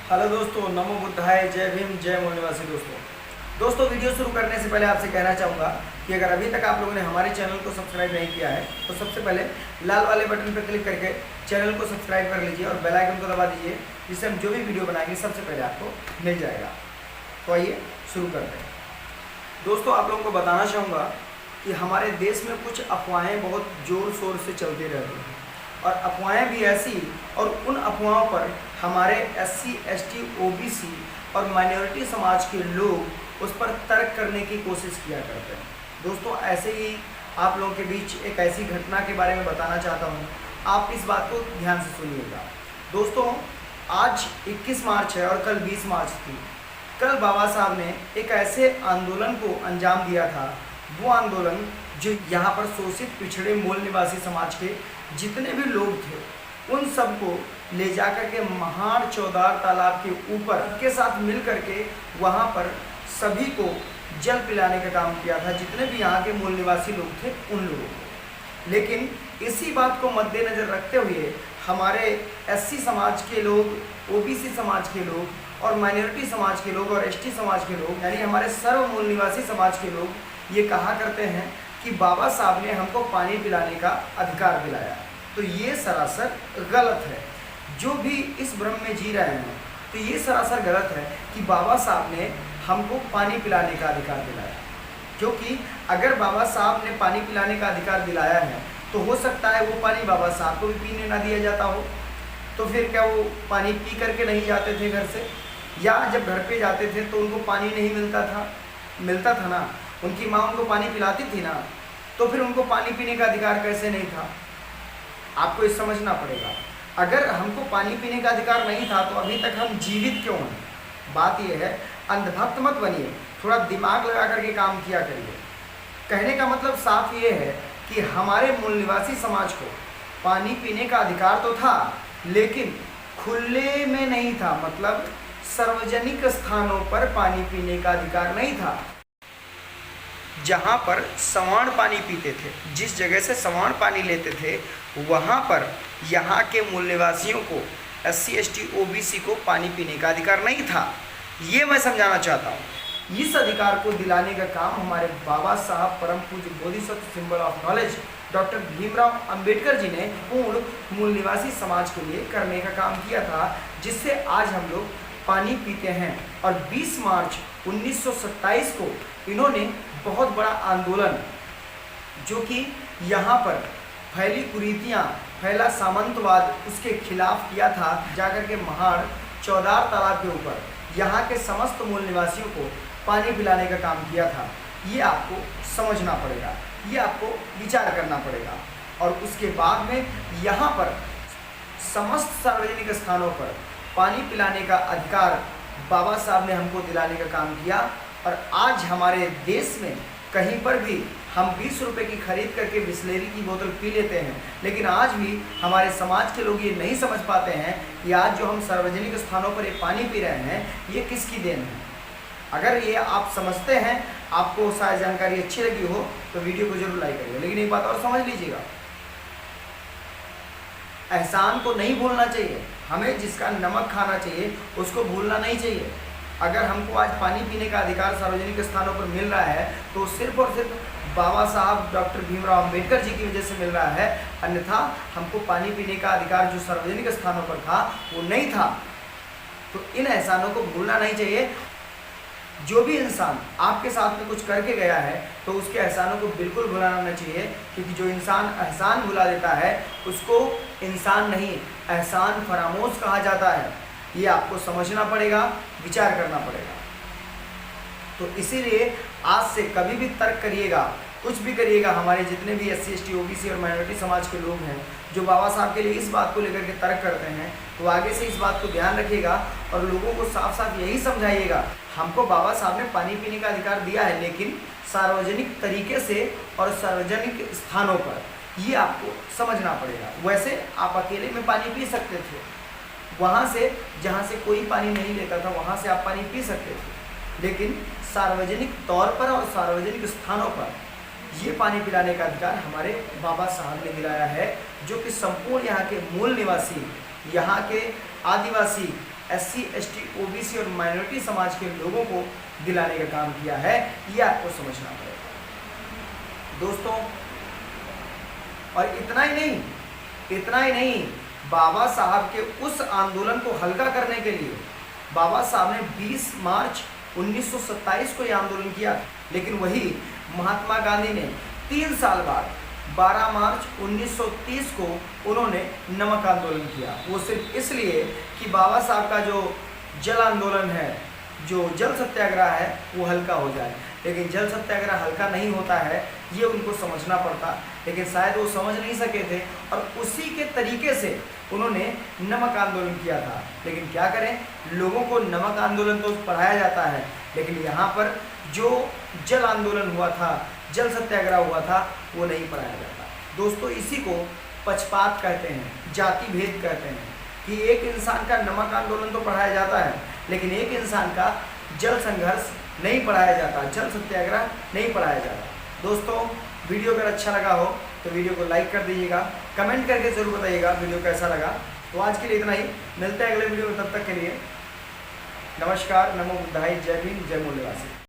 Hello दोस्तों, नमो बुद्धाय, जय भीम, जय मूल निवासी। दोस्तों वीडियो शुरू करने से पहले आपसे कहना चाहूँगा कि अगर अभी तक आप लोगों ने हमारे चैनल को सब्सक्राइब नहीं किया है तो सबसे पहले लाल वाले बटन पर क्लिक करके चैनल को सब्सक्राइब कर लीजिए और बेल आइकन को दबा दीजिए, जिससे हम जो भी वीडियो बनाएंगे सबसे पहले आपको मिल जाएगा। तो आइए शुरू करते हैं। दोस्तों, आप लोगों को बताना चाहूँगा कि हमारे देश में कुछ अफवाहें बहुत ज़ोर शोर से चलती रहती हैं, और अफवाहें भी ऐसी, और उन अफवाहों पर हमारे SC, ST, OBC और माइनॉरिटी समाज के लोग उस पर तर्क करने की कोशिश किया करते हैं। दोस्तों, ऐसे ही आप लोगों के बीच एक ऐसी घटना के बारे में बताना चाहता हूँ, आप इस बात को ध्यान से सुनिएगा। दोस्तों, आज 21 मार्च है और कल 20 मार्च थी। कल बाबा साहब ने एक ऐसे आंदोलन को अंजाम दिया था, वो आंदोलन जो यहाँ पर शोषित पिछड़े मूल निवासी समाज के जितने भी लोग थे उन सबको ले जाकर के महाड़ चौदार तालाब के ऊपर के साथ मिल करके वहाँ पर सभी को जल पिलाने का काम किया था, जितने भी यहाँ के मूल निवासी लोग थे उन लोगों को। लेकिन इसी बात को मद्देनज़र रखते हुए हमारे SC समाज के लोग, OBC समाज के लोग और माइनॉरिटी समाज के लोग और ST समाज के लोग, यानी हमारे सर्व मूल निवासी समाज के लोग ये कहा करते हैं कि बाबा साहब ने हमको पानी पिलाने का अधिकार दिलाया। तो ये सरासर गलत है। जो भी इस भ्रम में जी रहे हैं तो ये सरासर गलत है कि बाबा साहब ने हमको पानी पिलाने का अधिकार दिलाया, क्योंकि अगर बाबा साहब ने पानी पिलाने का अधिकार दिलाया है तो हो सकता है वो पानी बाबा साहब को भी पीने ना दिया जाता हो। तो फिर क्या वो पानी पी करके नहीं जाते थे घर से, या जब घर पे जाते थे तो उनको पानी नहीं मिलता था ना, उनकी माँ उनको पानी पिलाती थी ना, तो फिर उनको पानी पीने का अधिकार कैसे नहीं था? आपको ये समझना पड़ेगा। अगर हमको पानी पीने का अधिकार नहीं था तो अभी तक हम जीवित क्यों हैं? बात यह है, अंधभक्त मत बनिए, थोड़ा दिमाग लगा करके काम किया करिए। कहने का मतलब साफ ये है कि हमारे मूल निवासी समाज को पानी पीने का अधिकार तो था, लेकिन खुले में नहीं था, मतलब सार्वजनिक स्थानों पर पानी पीने का अधिकार नहीं था। जहाँ पर सवाण पानी पीते थे, जिस जगह से सवाण पानी लेते थे, वहाँ पर यहाँ के मूल निवासियों को, SC, ST, OBC को पानी पीने का अधिकार नहीं था। ये मैं समझाना चाहता हूँ। इस अधिकार को दिलाने का काम हमारे बाबा साहब परम पूज्य Bodhisattva symbol of knowledge doctor Bhimrao Ambedkar ji ने पूर्ण मूल निवासी समाज के लिए करने का काम किया था, जिससे आज हम लोग पानी पीते हैं। और 20 मार्च 1927 को इन्होंने बहुत बड़ा आंदोलन, जो कि यहाँ पर फैली कुरीतियाँ, फैला सामंतवाद, उसके खिलाफ किया था। जाकर के महाड़ चौदार तालाब के ऊपर यहाँ के समस्त मूल निवासियों को पानी पिलाने का काम किया था। ये आपको समझना पड़ेगा, ये आपको विचार करना पड़ेगा। और उसके बाद में यहाँ पर समस्त सार्वजनिक स्थानों पर पानी पिलाने का अधिकार बाबा साहब ने हमको दिलाने का काम किया। और आज हमारे देश में कहीं पर भी हम 20 रुपये की खरीद करके बिस्लेरी की बोतल पी लेते हैं, लेकिन आज भी हमारे समाज के लोग ये नहीं समझ पाते हैं कि आज जो हम सार्वजनिक स्थानों पर ये पानी पी रहे हैं ये किसकी देन है। अगर ये आप समझते हैं, आपको शायद जानकारी अच्छी लगी हो तो वीडियो को जरूर लाइक करिएगा। लेकिन एक बात और समझ लीजिएगा, एहसान को नहीं भूलना चाहिए। हमें जिसका नमक खाना चाहिए उसको भूलना नहीं चाहिए। अगर हमको आज पानी पीने का अधिकार सार्वजनिक स्थानों पर मिल रहा है तो सिर्फ और सिर्फ बाबा साहब डॉक्टर भीमराव अंबेडकर जी की वजह से मिल रहा है, अन्यथा हमको पानी पीने का अधिकार जो सार्वजनिक स्थानों पर था वो नहीं था। तो इन एहसानों को भूलना नहीं चाहिए। जो भी इंसान आपके साथ में कुछ करके गया है तो उसके एहसानों को बिल्कुल भुलाना नहीं चाहिए, क्योंकि जो इंसान एहसान भुला देता है उसको इंसान नहीं, एहसान फरामोश कहा जाता है। ये आपको समझना पड़ेगा, विचार करना पड़ेगा। तो इसीलिए आज से कभी भी तर्क करिएगा, कुछ भी करिएगा, हमारे जितने भी SC, ST, OBC और माइनॉरिटी समाज के लोग हैं जो बाबा साहब के लिए इस बात को लेकर के तर्क करते हैं, तो आगे से इस बात को ध्यान रखिएगा और लोगों को साफ साफ यही समझाइएगा, हमको बाबा साहब ने पानी पीने का अधिकार दिया है, लेकिन सार्वजनिक तरीके से और सार्वजनिक स्थानों पर। ये आपको समझना पड़ेगा। वैसे आप अकेले में पानी पी सकते थे, वहाँ से जहाँ से कोई पानी नहीं लेता था वहाँ से आप पानी पी सकते थे, लेकिन सार्वजनिक तौर पर और सार्वजनिक स्थानों पर ये पानी पिलाने का अधिकार हमारे बाबा साहब ने दिलाया है, जो कि संपूर्ण यहाँ के मूल निवासी, यहाँ के आदिवासी SC ST OBC और माइनॉरिटी समाज के लोगों को दिलाने का काम किया है, ये आपको समझना पड़ेगा दोस्तों। और इतना ही नहीं, बाबा साहब के उस आंदोलन को हल्का करने के लिए बाबा साहब ने 20 मार्च 1927 को यह आंदोलन किया, लेकिन वही महात्मा गांधी ने 3 साल बाद 12 मार्च 1930 को उन्होंने नमक आंदोलन किया। वो सिर्फ इसलिए कि बाबा साहब का जो जल आंदोलन है, जो जल सत्याग्रह है, वो हल्का हो जाए। लेकिन जल सत्याग्रह हल्का नहीं होता है, ये उनको समझना पड़ता, लेकिन शायद वो समझ नहीं सके थे और उसी के तरीके से उन्होंने नमक आंदोलन किया था। लेकिन क्या करें, लोगों को नमक आंदोलन तो पढ़ाया जाता है, लेकिन यहाँ पर जो जल आंदोलन हुआ था, जल सत्याग्रह हुआ था, वो नहीं पढ़ाया जाता दोस्तों। इसी को पक्षपात कहते हैं, जाति भेद कहते हैं कि एक इंसान का नमक आंदोलन तो पढ़ाया जाता है, लेकिन एक इंसान का जल संघर्ष नहीं पढ़ाया जाता, जल सत्याग्रह नहीं पढ़ाया जाता। दोस्तों वीडियो अगर अच्छा लगा हो तो वीडियो को लाइक कर दीजिएगा, कमेंट करके ज़रूर बताइएगा वीडियो कैसा लगा। तो आज के लिए इतना ही, मिलते हैं अगले वीडियो में, तब तक के लिए नमस्कार, नमो बुद्धाय, जय भीम, जय मूल्यवासी।